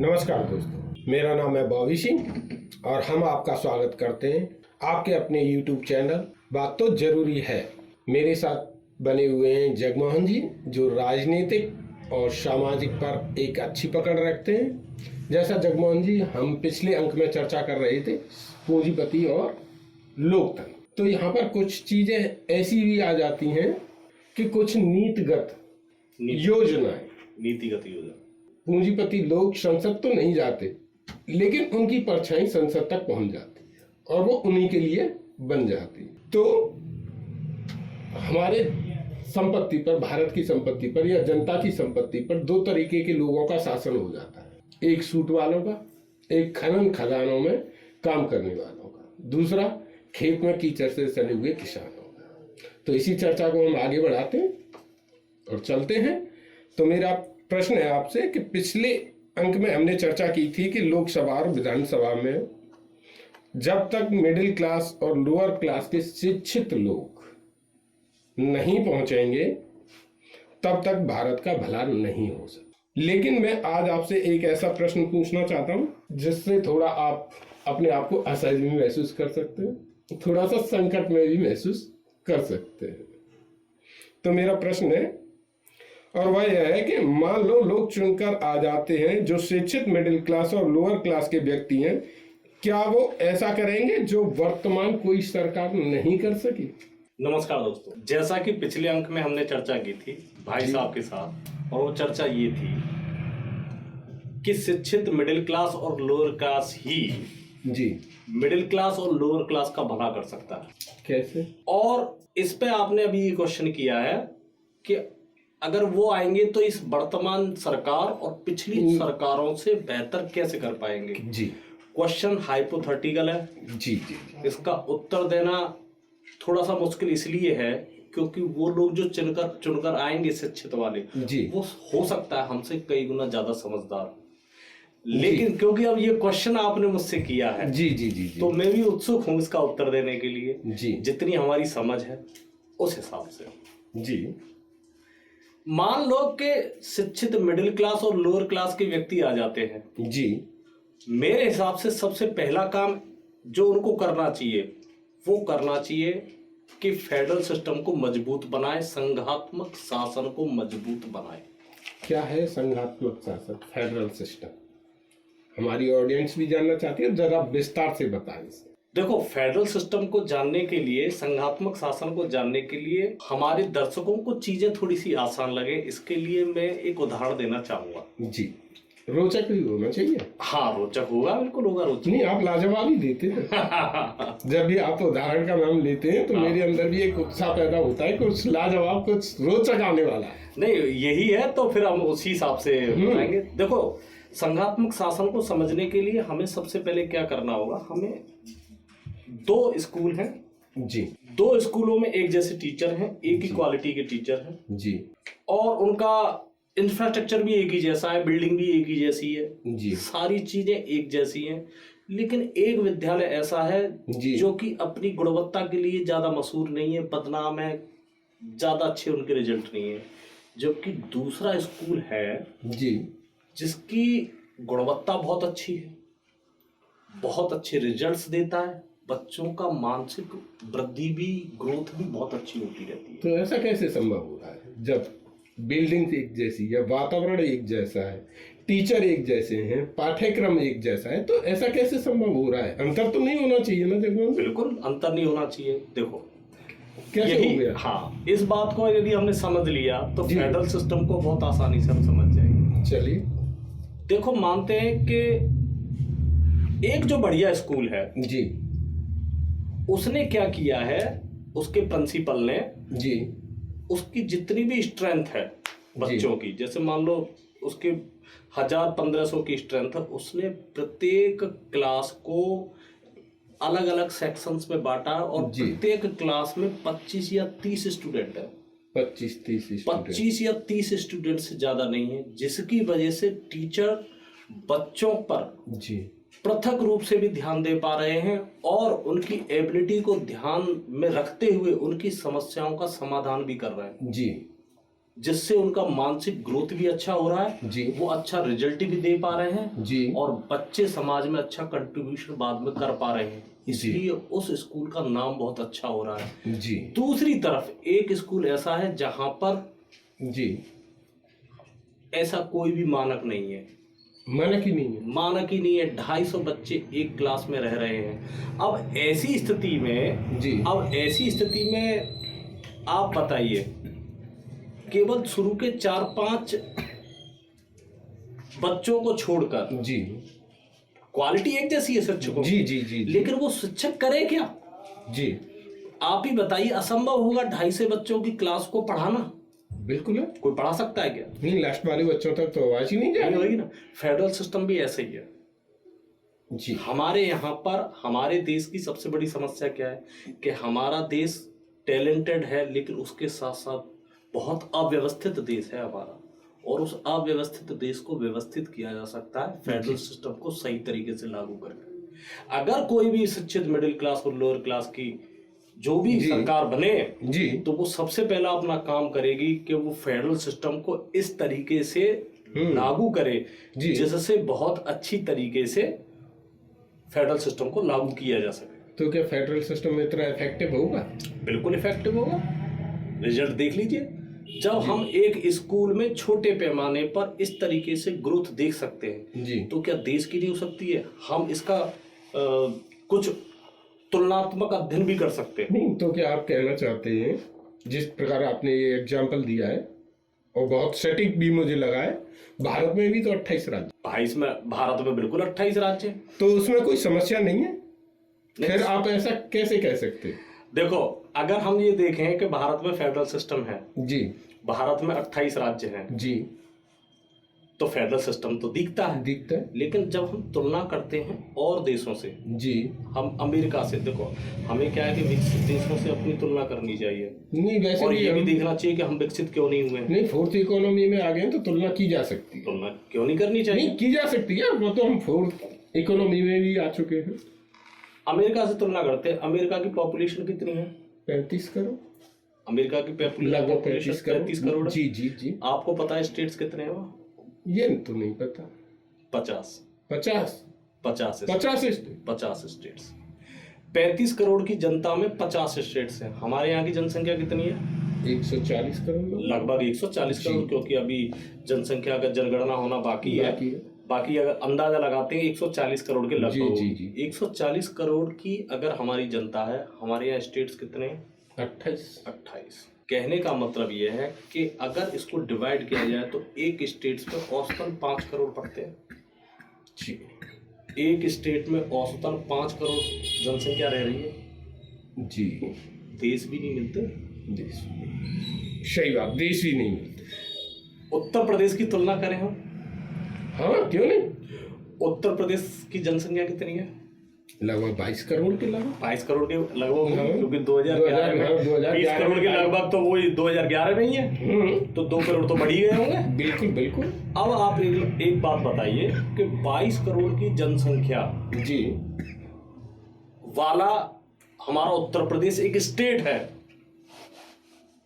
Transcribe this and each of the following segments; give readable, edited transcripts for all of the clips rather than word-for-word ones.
नमस्कार दोस्तों, मेरा नाम है बॉबी सिंह और हम आपका स्वागत करते हैं आपके अपने YouTube चैनल बात तो जरूरी है। मेरे साथ बने हुए हैं जगमोहन जी, जो राजनीतिक और सामाजिक पर एक अच्छी पकड़ रखते हैं। जैसा जगमोहन जी, हम पिछले अंक में चर्चा कर रहे थे पूंजीपति और लोकतंत्र, तो यहाँ पर कुछ चीजें ऐसी भी आ जाती हैं कि कुछ नीतिगत योजना पूंजीपति लोग संसद तो नहीं जाते, लेकिन उनकी परछाई संसद तक पहुंच जाती है और वो उन्हीं के लिए बन जाती है। तो हमारे संपत्ति पर, भारत की संपत्ति पर या जनता की संपत्ति पर दो तरीके के लोगों का शासन हो जाता है। एक सूट वालों का, एक खनन खदानों में काम करने वालों का, दूसरा खेत में कीचड़ से सने हुए किसानों का। तो इसी चर्चा को हम आगे बढ़ाते हैं और चलते हैं। तो मेरा प्रश्न है आपसे कि पिछले अंक में हमने चर्चा की थी कि लोकसभा और विधानसभा में जब तक मिडिल क्लास और लोअर क्लास के शिक्षित लोग नहीं पहुंचेंगे तब तक भारत का भला नहीं हो सकता। लेकिन मैं आज आपसे एक ऐसा प्रश्न पूछना चाहता हूं जिससे थोड़ा आप अपने आप को असहज भी महसूस कर सकते हैं, थोड़ा सा संकट में भी महसूस कर सकते हैं। तो मेरा प्रश्न है और वह यह है कि मान लो लोग चुनकर आ जाते हैं जो शिक्षित मिडिल क्लास और लोअर क्लास के व्यक्ति हैं, क्या वो ऐसा करेंगे जो वर्तमान कोई सरकार नहीं कर सकी? नमस्कार दोस्तों, जैसा कि पिछले अंक में हमने चर्चा की थी भाई साहब के साथ, और वो चर्चा ये थी कि शिक्षित मिडिल क्लास और लोअर क्लास ही मिडिल क्लास और लोअर क्लास का भला कर सकता है। कैसे? और इस पे आपने अभी ये क्वेश्चन किया है कि अगर वो आएंगे तो इस वर्तमान सरकार और पिछली सरकारों से बेहतर कैसे कर पाएंगे? जी, क्वेश्चन हाइपोथेटिकल है। जी जी, इसका उत्तर देना थोड़ा सा मुश्किल इसलिए है क्योंकि वो लोग जो चुनकर आएंगे शिक्षित वाले जी, वो हो सकता है हमसे कई गुना ज्यादा समझदार, लेकिन क्योंकि अब ये क्वेश्चन आपने मुझसे किया है जी जी जी, तो मैं भी उत्सुक हूँ इसका उत्तर देने के लिए जी, जितनी हमारी समझ है उस हिसाब से। जी, मान लो कि शिक्षित मिडिल क्लास और लोअर क्लास के व्यक्ति आ जाते हैं जी, मेरे हिसाब से सबसे पहला काम जो उनको करना चाहिए वो करना चाहिए कि फेडरल सिस्टम को मजबूत बनाए, संघात्मक शासन को मजबूत बनाए। क्या है संघात्मक शासन, फेडरल सिस्टम? हमारी ऑडियंस भी जानना चाहती है, जरा विस्तार से बताएं इसे। देखो, फेडरल सिस्टम को जानने के लिए, संघात्मक शासन को जानने के लिए हमारे दर्शकों को चीजें थोड़ी सी आसान लगे, इसके लिए मैं एक उदाहरण देना चाहूंगा। जी, रोचक भी होना चाहिए। हाँ, रोचक होगा, बिल्कुल होगा रोचक। नहीं, आप लाजवाब ही देते हैं। जब भी आप उदाहरण का नाम लेते हैं तो मेरे अंदर भी एक उत्साह पैदा होता है, कुछ लाजवाब, कुछ रोचक आने वाला है। नहीं, यही है तो फिर हम उसी हिसाब से बताएंगे। देखो, संघात्मक शासन को समझने के लिए हमें सबसे पहले क्या करना होगा, हमें दो स्कूल हैं जी, दो स्कूलों में एक जैसे टीचर हैं, एक ही क्वालिटी के टीचर हैं जी, और उनका इंफ्रास्ट्रक्चर भी एक ही जैसा है, बिल्डिंग भी एक ही जैसी है जी, सारी चीजें एक जैसी हैं, लेकिन एक विद्यालय ऐसा है जो कि अपनी गुणवत्ता के लिए ज्यादा मशहूर नहीं है, बदनाम है, ज्यादा अच्छे उनके रिजल्ट नहीं है, जबकि दूसरा स्कूल है जी, जिसकी गुणवत्ता बहुत अच्छी है, बहुत अच्छे रिजल्ट्स देता है, बच्चों का मानसिक वृद्धि भी, ग्रोथ भी बहुत अच्छी होती रहती है। तो ऐसा कैसे संभव हो रहा है जब बिल्डिंग एक जैसी है, वातावरण एक जैसा है, टीचर एक जैसे हैं, पाठ्यक्रम एक जैसा है, तो ऐसा कैसे संभव हो रहा है? अंतर तो नहीं होना चाहिए ना जगमोहन? बिल्कुल अंतर नहीं होना चाहिए। देखो कैसे हो गया? हाँ, इस बात को यदि हमने समझ लिया तो फेडरल सिस्टम को बहुत आसानी से हम समझ जाएंगे। चलिए, देखो, मानते हैं कि एक जो बढ़िया स्कूल है जी, उसने क्या किया है, उसके प्रिंसिपल ने जी, उसकी जितनी भी स्ट्रेंथ है बच्चों की, जैसे मान लो उसके 1000-1500 की स्ट्रेंथ है, उसने प्रत्येक क्लास को अलग अलग सेक्शंस में बांटा और प्रत्येक क्लास में 25 या 30 स्टूडेंट है। 25 या 30 स्टूडेंट से ज्यादा नहीं है, जिसकी वजह से टीचर बच्चों पर जी पृथक रूप से भी ध्यान दे पा रहे हैं और उनकी एबिलिटी को ध्यान में रखते हुए उनकी समस्याओं का समाधान भी कर रहे हैं। जी, जिससे उनका मानसिक ग्रोथ भी अच्छा हो रहा है जी। वो अच्छा रिजल्ट भी दे पा रहे हैं जी। और बच्चे समाज में अच्छा कंट्रीब्यूशन बाद में कर पा रहे हैं, इसलिए उस स्कूल का नाम बहुत अच्छा हो रहा है। जी। दूसरी तरफ एक स्कूल ऐसा है जहां पर जी। ऐसा कोई भी मानक नहीं है, मानक ही नहीं है। मानक ही नहीं है। 250 बच्चे एक क्लास में रह रहे हैं। अब ऐसी स्थिति में जी। आप बताइए, केवल शुरू के 4-5 बच्चों को छोड़कर जी। क्वालिटी एक जैसी है शिक्षकों जी। की, जी। जी। लेकिन वो शिक्षक करे क्या? जी। आप ही बताइए, असंभव होगा 250 बच्चों की क्लास को पढ़ाना। बिल्कुल है। कोई पढ़ा सकता है क्या? नहीं, लास्ट वाले बच्चों तक तो आवाज ही नहीं नहीं जाएगी। होगी ना। फेडरल सिस्टम भी ऐसे ही है। जी। हमारे यहाँ पर हमारे देश की सबसे बड़ी समस्या क्या है कि हमारा देश टैलेंटेड है, लेकिन उसके साथ साथ बहुत अव्यवस्थित देश है हमारा, और उस अव्यवस्थित देश को व्यवस्थित किया जा सकता है फेडरल सिस्टम को सही तरीके से लागू करके। अगर कोई भी शिक्षित मिडिल क्लास और लोअर क्लास की जो भी सरकार बने जी। तो वो सबसे पहला अपना काम करेगी कि वो फेडरल सिस्टम को इस तरीके से लागू करे जिससे बहुत अच्छी तरीके से फेडरल सिस्टम को लागू किया जा सके। तो क्या फेडरल सिस्टम में इतना इफेक्टिव होगा? बिल्कुल इफेक्टिव होगा। रिजल्ट देख लीजिए, जब हम एक स्कूल में छोटे पैमाने पर इस तरीके से ग्रोथ देख सकते हैं जी। तो क्या देश की नहीं हो सकती है? हम इसका कुछ तुलनात्मक अध्ययन भी कर सकते हैं। नहीं तो क्या आप कहना चाहते हैं, जिस प्रकार आपने ये एग्जाम्पल दिया है और बहुत सटीक भी मुझे लगा है, भारत में भी तो 28 राज्य, भारत में बिल्कुल 28 राज्य हैं, तो उसमें कोई समस्या नहीं है। फिर आप ऐसा कैसे कह सकते हैं? देखो, अगर हम ये देखें कि भारत में फेडरल सिस्टम है जी। भारत में 28 राज्य हैं जी। तो फेडरल सिस्टम तो दिखता है, लेकिन जब हम तुलना करते हैं और देशों से, जी, हम अमेरिका से, देखो हमें क्या है कि विकसित देशों से अपनी तुलना करनी चाहिए। नहीं वैसे और ये भी देखना चाहिए कि हम विकसित क्यों नहीं हुए। नहीं, फोर्थ इकोनॉमी में आ गए तो तुलना की जा सकती है। तुलना क्यों नहीं करनी चाहिए? नहीं की जा सकती है, वो तो हम फोर्थ इकोनॉमी में भी आ चुके हैं। अमेरिका से तुलना करते हैं। अमेरिका की पॉपुलेशन कितनी है? 35 करोड़। अमेरिका की लगभग पॉपुलेशन 35 करोड़। जी जी जी। आपको पता है स्टेट्स कितने हैं वहाँ? ये तो नहीं पता। 50 स्टेट्स। 35 करोड़ की जनता में 50 स्टेट्स हैं। हमारे यहाँ की जनसंख्या कितनी है? 140 करोड़। लगभग 140 करोड़, क्योंकि अभी जनसंख्या का जनगणना होना बाकी है। बाकी अगर अंदाजा लगाते हैं 140 करोड़ के लगभग। 140 करोड़ की अगर हमारी जनता है, हमारे यहाँ स्टेट्स कितने हैं? 28। कहने का मतलब यह है कि अगर इसको डिवाइड किया जाए तो एक स्टेट्स में औसतन 5 करोड़ पड़ते हैं। जी। एक स्टेट में औसतन 5 करोड़ जनसंख्या रह रही है। जी। देश भी नहीं मिलते। देश, सही बात, देश भी नहीं मिलते। उत्तर प्रदेश की तुलना करें हम? हाँ, क्यों नहीं। उत्तर प्रदेश की जनसंख्या कितनी है? लगभग 22 करोड़ के लगभग। 22 करोड़ के लगभग, क्योंकि 2011 में 20 करोड़ के लगभग तो वही 2011 में ही है, तो 2 करोड़ तो बढ़ ही गए होंगे। बिल्कुल बिल्कुल। अब आप एक बात बताइए कि 22 करोड़ की जनसंख्या जी वाला हमारा उत्तर प्रदेश एक स्टेट है,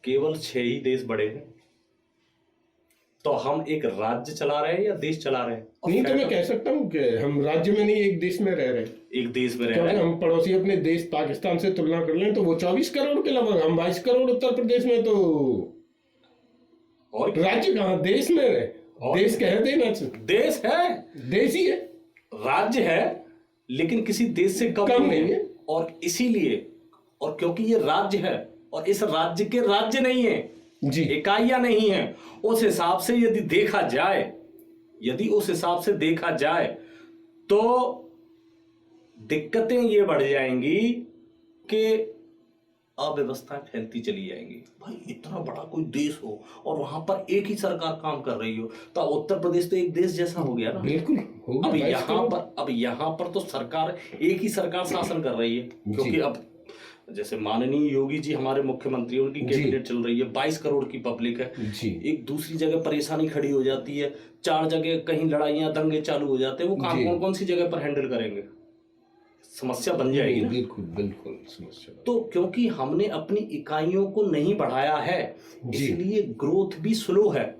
केवल 6 ही देश बड़े हैं, तो हम एक राज्य चला रहे हैं या देश चला रहे हैं? नहीं तो मैं कह सकता हूँ कि हम राज्य में नहीं, एक देश में रह रहे हैं। एक देश में रह रहे हैं। हम पड़ोसी अपने देश पाकिस्तान से तुलना कर लें तो वो 24 करोड़ के लगभग, हम 22 करोड़ उत्तर प्रदेश में, तो और राज्य कहाँ, देश में रहे। देश कह देना, देश है, देश ही है। राज्य है लेकिन किसी देश से कम नहीं है। और इसीलिए, और क्योंकि ये राज्य है और इस राज्य के राज्य नहीं है जी, इकाइयां नहीं है, उस हिसाब से यदि उस हिसाब से देखा जाए तो दिक्कतें ये बढ़ जाएंगी कि अव्यवस्था फैलती चली जाएंगी। भाई इतना बड़ा कोई देश हो और वहां पर एक ही सरकार काम कर रही हो, तो उत्तर प्रदेश तो एक देश जैसा हो गया ना। बिल्कुल होगा। अब यहाँ पर तो सरकार, एक ही सरकार शासन कर रही है, क्योंकि अब जैसे माननीय योगी जी हमारे मुख्यमंत्री, उनकी कैबिनेट चल रही है, 22 करोड़ की पब्लिक है। एक दूसरी जगह परेशानी खड़ी हो जाती है, 4 जगह कहीं लड़ाइयां दंगे चालू हो जाते हैं, वो काम कौन सी जगह पर हैंडल करेंगे? समस्या बन जाएगी ना। बिल्कुल बिल्कुल समस्या। तो क्योंकि हमने अपनी इकाइयों को नहीं बढ़ाया है, जी। इसलिए ग्रोथ भी स्लो है।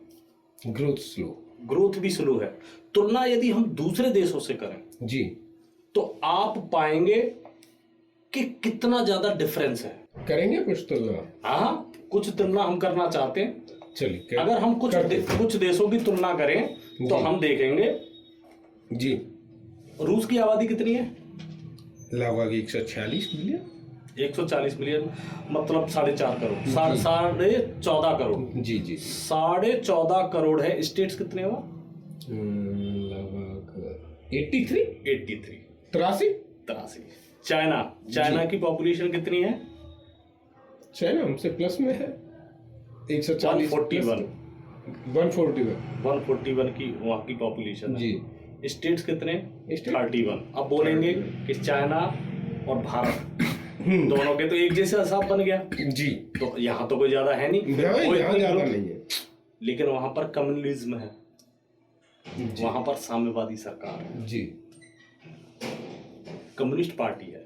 ग्रोथ भी स्लो है। तुलना यदि हम दूसरे देशों से करें जी, तो आप पाएंगे कि कितना ज्यादा डिफरेंस है। करेंगे कुछ तुलना? हाँ, कुछ तुलना हम करना चाहते हैं। चलिए, अगर हम कुछ देशों की तुलना करें तो जी। हम देखेंगे जी। रूस की आबादी कितनी है? लगभग 146 मिलियन। 140 मिलियन, मतलब 4.5 करोड़, 14.5 करोड़। जी जी। 14.5 करोड़ है। स्टेट्स कितने हुआ? लगभग 83 83। 83। चाइना की पॉपुलेशन कितनी है? चाइना हमसे प्लस में है, 140 141 की वहाँ की पॉपुलेशन है। जी। स्टेट्स कितने? स्टेट? 31। अब बोलेंगे कि चाइना और भारत दोनों के तो एक जैसा हिसाब बन गया। जी। तो यहाँ तो कोई ज्यादा है नहीं, यहाँ ज्यादा नहीं है, लेकिन वहां पर कम्युनिज्म है, जी। वहां पर साम्यवादी सरकार है, जी कम्युनिस्ट पार्टी है।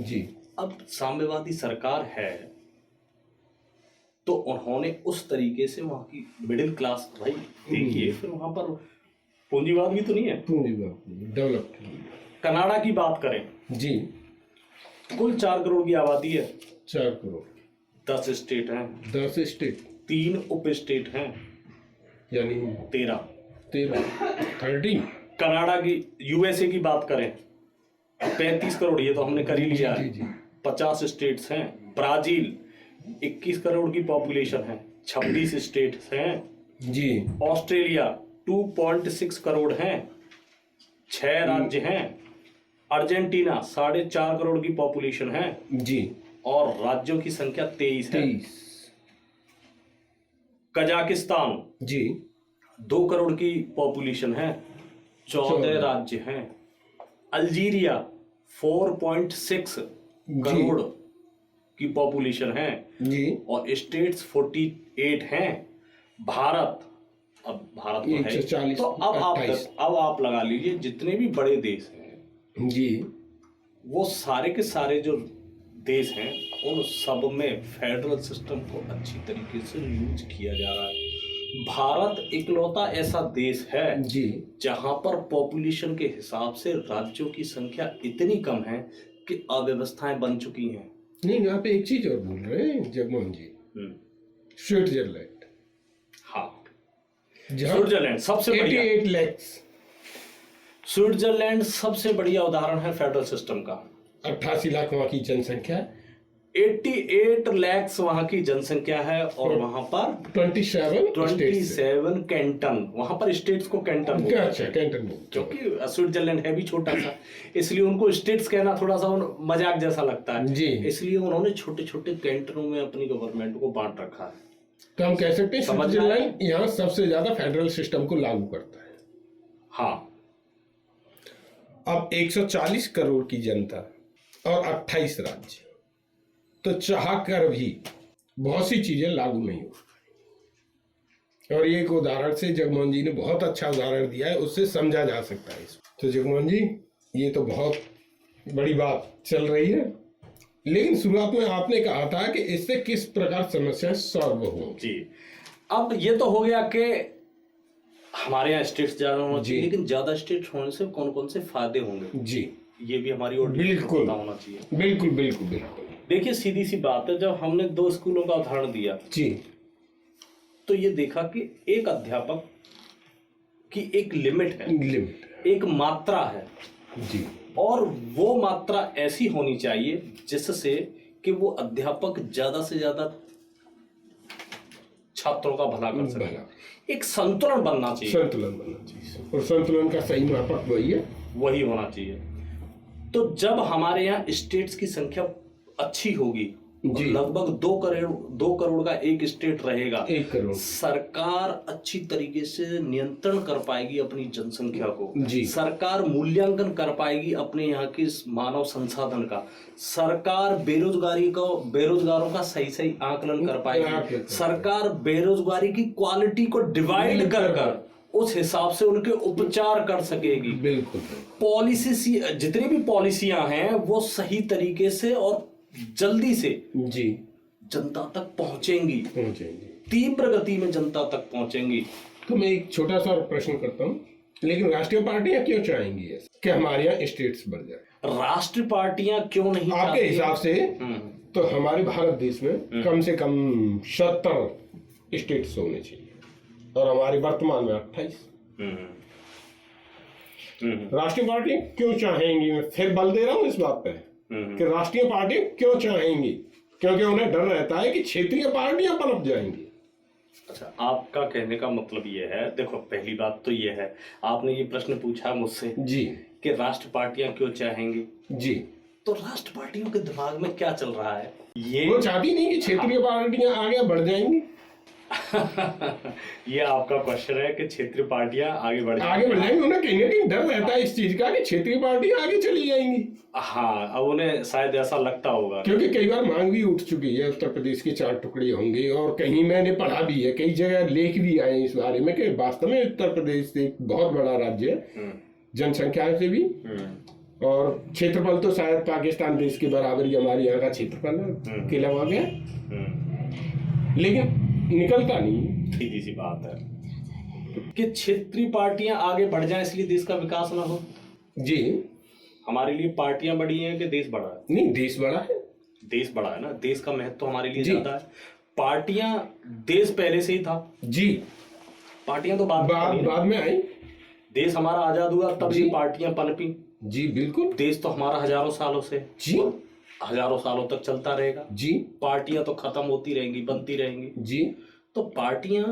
जी। अब साम्यवादी सरकार है तो उन्होंने उस तरीके से वहां की मिडिल क्लास, भाई देखिए, फिर वहां पर पूंजीवाद भी तो नहीं है, डेवलप्ड। कनाडा की बात करें जी। कुल 4 करोड़ की आबादी है, 4 करोड़, 10 स्टेट हैं, 10 स्टेट, 3 उप स्टेट हैं, यानी 13। 13। कनाडा की, यूएसए की बात करें 35 करोड़, ये तो हमने कर ही लिया है। 50 स्टेट्स हैं। ब्राजील 21 करोड़ की पॉपुलेशन है, 26 स्टेट्स हैं। जी। ऑस्ट्रेलिया 2.6 करोड़ हैं, 6 राज्य हैं। अर्जेंटीना 4.5 करोड़ की पॉपुलेशन है जी। और राज्यों की संख्या 23 है। 23। कजाकिस्तान जी। 2 करोड़ की पॉपुलेशन है, 14 राज्य हैं। अल्जीरिया 4.6 करोड़ की पॉपुलेशन है जी। और स्टेट्स 48 हैं। भारत, अब भारत तो है, 140, तो अब आप लगा लीजिए जितने भी बड़े देश हैं जी, वो सारे के सारे जो देश हैं उन सब में फेडरल सिस्टम को अच्छी तरीके से यूज किया जा रहा है। भारत इकलौता ऐसा देश है जी, जहां पर पॉपुलेशन के हिसाब से राज्यों की संख्या इतनी कम है कि अव्यवस्थाएं बन चुकी हैं। नहीं, यहाँ पे एक चीज और बोल रहे हैं जगमोहन जी, स्विट्जरलैंड। हाँ, जहाँ स्विट्जरलैंड सबसे बढ़िया, 88 लाख, स्विट्जरलैंड सबसे बढ़िया उदाहरण है फेडरल सिस्टम का। 88 लाख वहाँ की जनसंख्या, 88 लाख वहां की जनसंख्या है और वहां पर 27 कैंटन, वहां पर स्टेट्स को कैंटन, अच्छा कैंटन, क्योंकि स्विट्जरलैंड है भी छोटा सा, इसलिए उनको स्टेट्स कहना थोड़ा सा मजाक जैसा लगता है जी। इसलिए उन्होंने छोटे छोटे कैंटनों में अपनी गवर्नमेंट को बांट रखा है। तो हम कह सकते हैं समझ स्विट्जरलैंड यहाँ सबसे ज्यादा फेडरल सिस्टम को लागू करता है। हाँ, अब 140 करोड़ की जनता और 28 राज्य, तो चाह कर भी बहुत सी चीजें लागू नहीं हो पाई। और ये एक उदाहरण से जगमोहन जी ने बहुत अच्छा उदाहरण दिया है, उससे समझा जा सकता है इसको। तो जगमोहन जी, ये तो बहुत बड़ी बात चल रही है, लेकिन शुरुआत में आपने कहा था कि इससे किस प्रकार समस्याएं सॉल्व होंगी। जी। अब ये तो हो गया कि हमारे यहाँ स्टेट्स ज्यादा होना चाहिए, लेकिन ज्यादा स्टेट्स होने से कौन कौन से फायदे होंगे जी, ये भी हमारी और बिल्कुल होना चाहिए। बिल्कुल बिल्कुल बिल्कुल। देखिए, सीधी सी बात है, जब हमने 2 स्कूलों का उदाहरण दिया जी, तो ये देखा कि एक अध्यापक की एक लिमिट है, एक मात्रा है जी, और वो मात्रा ऐसी होनी चाहिए जिससे कि वो अध्यापक ज्यादा से ज्यादा छात्रों का भला कर सके। एक संतुलन बनना चाहिए, और संतुलन का सही मापक वही होना चाहिए। तो जब हमारे यहाँ स्टेट्स की संख्या अच्छी होगी, लगभग 2 करोड़ का एक स्टेट रहेगा, 1 करोड़, सरकार अच्छी तरीके से नियंत्रण कर पाएगी अपनी जनसंख्या को जी। सरकार मूल्यांकन कर पाएगी अपने यहाँ के मानव संसाधन का, सरकार बेरोजगारों का सही आकलन कर पाएगी, सरकार बेरोजगारी की क्वालिटी को डिवाइड कर उस हिसाब से उनके उपचार कर सकेगी। बिल्कुल। पॉलिसी, जितनी भी पॉलिसियां हैं वो सही तरीके से और जल्दी से जी जनता तक पहुंचेंगी, पहुंचेंगे। तीव्र गति में जनता तक पहुंचेंगी। तो मैं एक छोटा सा प्रश्न करता हूँ, लेकिन राष्ट्रीय पार्टियां क्यों चाहेंगी ऐसा कि हमारे यहाँ स्टेट्स बढ़ जाए? राष्ट्रीय पार्टियां क्यों नहीं आपके चाहती हैं? हिसाब से तो हमारे भारत देश में कम से कम 70 स्टेट्स होने चाहिए और हमारे वर्तमान में 28। राष्ट्रीय पार्टी क्यों चाहेंगी? मैं फिर बल दे रहा हूँ इस बात पे कि राष्ट्रीय पार्टी क्यों चाहेंगी, क्योंकि उन्हें डर रहता है कि क्षेत्रीय पार्टियां पनप जाएंगी। अच्छा, आपका कहने का मतलब ये है, देखो पहली बात तो ये है, आपने ये प्रश्न पूछा मुझसे जी कि राष्ट्र पार्टियां क्यों चाहेंगी। जी, तो राष्ट्र पार्टियों के दिमाग में क्या चल रहा है? ये वो चाहती नहीं कि क्षेत्रीय पार्टियां आगे बढ़ जाएंगी। ये आपका क्वेश्चन है कि क्षेत्रीय पार्टियां आगे बढ़ जाएंगी। उन्हें कहीं ना कहीं डर रहता है इस चीज का कि क्षेत्रीय पार्टियां आगे चली जाएंगी। हाँ, अब उन्हें शायद ऐसा लगता होगा, क्योंकि कई बार मांग भी उठ चुकी है, उत्तर प्रदेश के 4 टुकड़े होंगे, और कहीं मैंने पढ़ा भी है, कई जगह लेख भी आए इस बारे में कि वास्तव में उत्तर प्रदेश एक बहुत बड़ा राज्य है, जनसंख्या से भी, और क्षेत्रफल तो शायद पाकिस्तान देश के बराबर ही हमारे यहाँ का क्षेत्रफल है, अकेला वहां गया, लेकिन निकलता नहीं। सीधी सी बात है कि क्षेत्रीय पार्टियां आगे बढ़ जाएं इसलिए देश का विकास ना हो। जी, हमारे लिए पार्टियां बड़ी हैं कि देश बड़ा है? नहीं, देश बड़ा है। देश बड़ा है ना, देश का महत्व तो हमारे लिए ज्यादा है। पार्टियां, देश पहले से ही था जी, पार्टियां तो बाद में आई। देश हमारा आजाद हुआ तब ये पार्टियां पनपी। जी बिल्कुल। देश तो हमारा हजारों सालों से, जी हजारों सालों तक चलता रहेगा जी। पार्टियां तो खत्म होती रहेंगी, बनती रहेंगी जी। तो पार्टियां,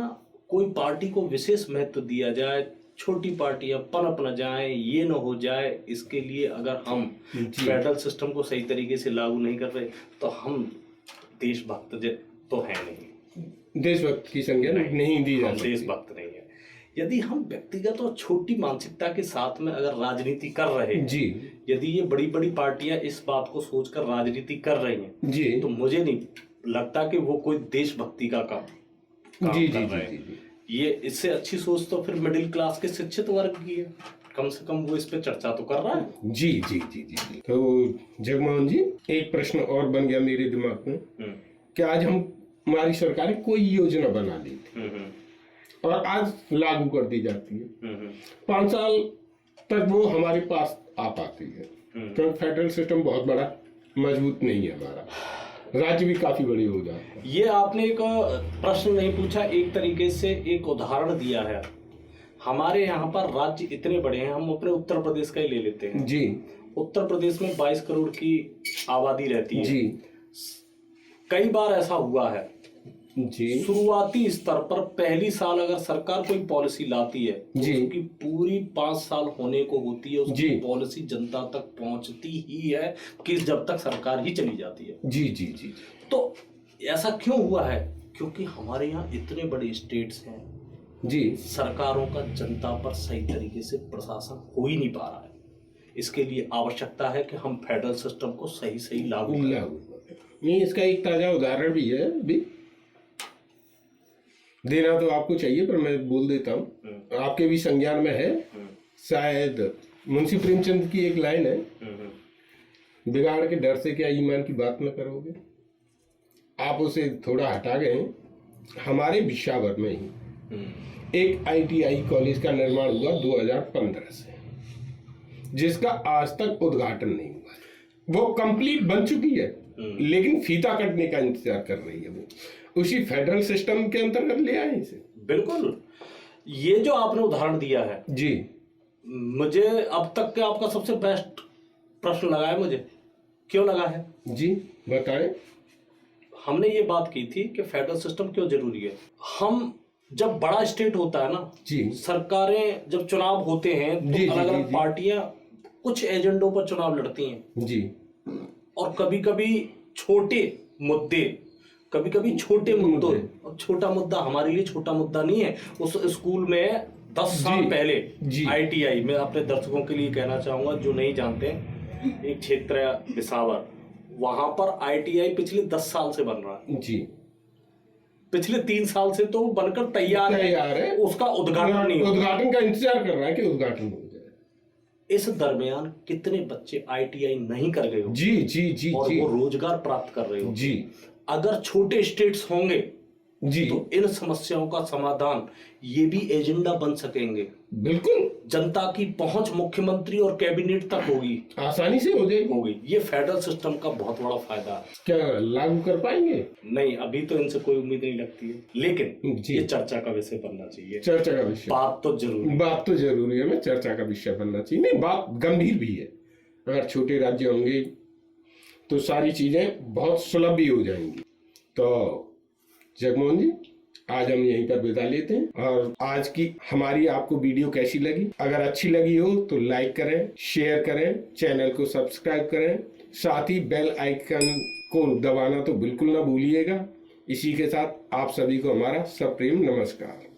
कोई पार्टी को विशेष महत्व दिया जाए, छोटी पार्टियां पनप न जाए, ये न हो जाए, इसके लिए अगर हम फेडरल सिस्टम को सही तरीके से लागू नहीं कर रहे तो हम देशभक्त तो है नहीं, देशभक्त की संज्ञा नहीं दी जा सकती। देशभक्त नहीं है। यदि हम व्यक्तिगत और छोटी मानसिकता के साथ में अगर राजनीति कर रहे हैं जी, यदि ये बड़ी बड़ी पार्टियां इस बात को सोचकर राजनीति कर रही हैं जी, तो मुझे नहीं लगता कि वो कोई देशभक्ति का काम जी कर रहे हैं। ये इससे अच्छी सोच तो फिर मिडिल क्लास के शिक्षित वर्ग की है, कम से कम वो इस पे चर्चा तो कर रहा है। जी जी जी जी जी। तो जगमोहन जी, एक प्रश्न और बन गया मेरे दिमाग में कि आज हमारी सरकारें कोई योजना बना ली थी और आज लागू कर दी जाती है, 5 साल तक वो हमारे पास आ पाती है, क्योंकि फेडरल सिस्टम बहुत बड़ा मजबूत नहीं है, हमारा राज्य भी काफी बड़े हो जाते हैं। ये आपने एक प्रश्न नहीं पूछा, एक तरीके से एक उदाहरण दिया है। हमारे यहाँ पर राज्य इतने बड़े हैं, हम अपने उत्तर प्रदेश का ही ले लेते हैं जी। उत्तर प्रदेश में 22 करोड़ की आबादी रहती है जी। कई बार ऐसा हुआ है जी, शुरुआती स्तर पर पहली साल अगर सरकार कोई पॉलिसी लाती है तो उसकी पूरी 5 साल होने को होती है, उसकी पॉलिसी जनता तक पहुंचती ही है कि जब तक सरकार ही चली जाती है जी जी जी। तो ऐसा क्यों हुआ है? क्योंकि हमारे यहाँ इतने बड़े स्टेट्स हैं जी, सरकारों का जनता पर सही तरीके से प्रशासन हो ही नहीं पा रहा है। इसके लिए आवश्यकता है कि हम फेडरल सिस्टम को सही लागू नहीं। इसका एक ताजा उदाहरण भी है, भी देना तो आपको चाहिए पर मैं बोल देता हूँ, आपके भी संज्ञान में है शायद। मुंशी प्रेमचंद की एक लाइन है, बिगाड़ के डर से क्या ईमान की बात न करोगे। आप उसे थोड़ा हटा गए। हमारे विशावर में ही एक ITI कॉलेज का निर्माण हुआ 2015 से, जिसका आज तक उद्घाटन नहीं हुआ। वो कंप्लीट बन चुकी है लेकिन फीता कटने का इंतजार कर रही है। वो उसी फेडरल सिस्टम के अंतर्गत ले आए इसे। बिल्कुल। ये जो आपने उदाहरण दिया है जी, मुझे अब तक के आपका सबसे बेस्ट प्रश्न लगा है। मुझे क्यों लगा है जी, बताएं। हमने ये बात की थी कि फेडरल सिस्टम क्यों जरूरी है। हम जब बड़ा स्टेट होता है ना जी, सरकारें जब चुनाव होते हैं तो अलग अलग पार्टियां कुछ एजेंडों पर चुनाव लड़ती हैं जी, और कभी कभी छोटे मुद्दे, कभी कभी छोटे मुद्दों, और छोटा मुद्दा हमारे लिए छोटा मुद्दा नहीं है। उस स्कूल में 10 साल पहले ITI, मैं अपने दर्शकों के लिए कहना चाहूंगा जो नहीं जानते, एक क्षेत्र है विसावर, वहां पर ITI पिछले 10 साल से बन रहा है जी। पिछले 3 साल से तो वो बनकर तैयार है, उसका उद्घाटन नहीं हुआ। उद्घाटन का इंतजार कर रहा है कि उद्घाटन हो जाए। इस दरमियान कितने बच्चे ITI नहीं कर गए हो जी जी जी और जी वो रोजगार प्राप्त कर रहे हो जी अगर छोटे स्टेट्स होंगे जी, तो इन समस्याओं का समाधान ये भी एजेंडा बन सकेंगे। बिल्कुल जनता की पहुंच मुख्यमंत्री और कैबिनेट तक होगी, आसानी से हो जाएगी। ये फेडरल सिस्टम का बहुत बड़ा फायदा है। क्या लागू कर पाएंगे? नहीं, अभी तो इनसे कोई उम्मीद नहीं लगती है, लेकिन जी। ये चर्चा का विषय बनना चाहिए। चर्चा का विषय, बात तो जरूरी है, चर्चा का विषय बनना चाहिए। नहीं, बात गंभीर भी है। अगर छोटे राज्य होंगे तो सारी चीजें बहुत सुलभ भी हो जाएंगी। तो जगमोहन जी, आज हम यहीं पर विदा लेते हैं। और आज की हमारी आपको वीडियो कैसी लगी? अगर अच्छी लगी हो तो लाइक करें, शेयर करें, चैनल को सब्सक्राइब करें, साथ ही बेल आइकन को दबाना तो बिल्कुल ना भूलिएगा। इसी के साथ आप सभी को हमारा सप्रेम नमस्कार।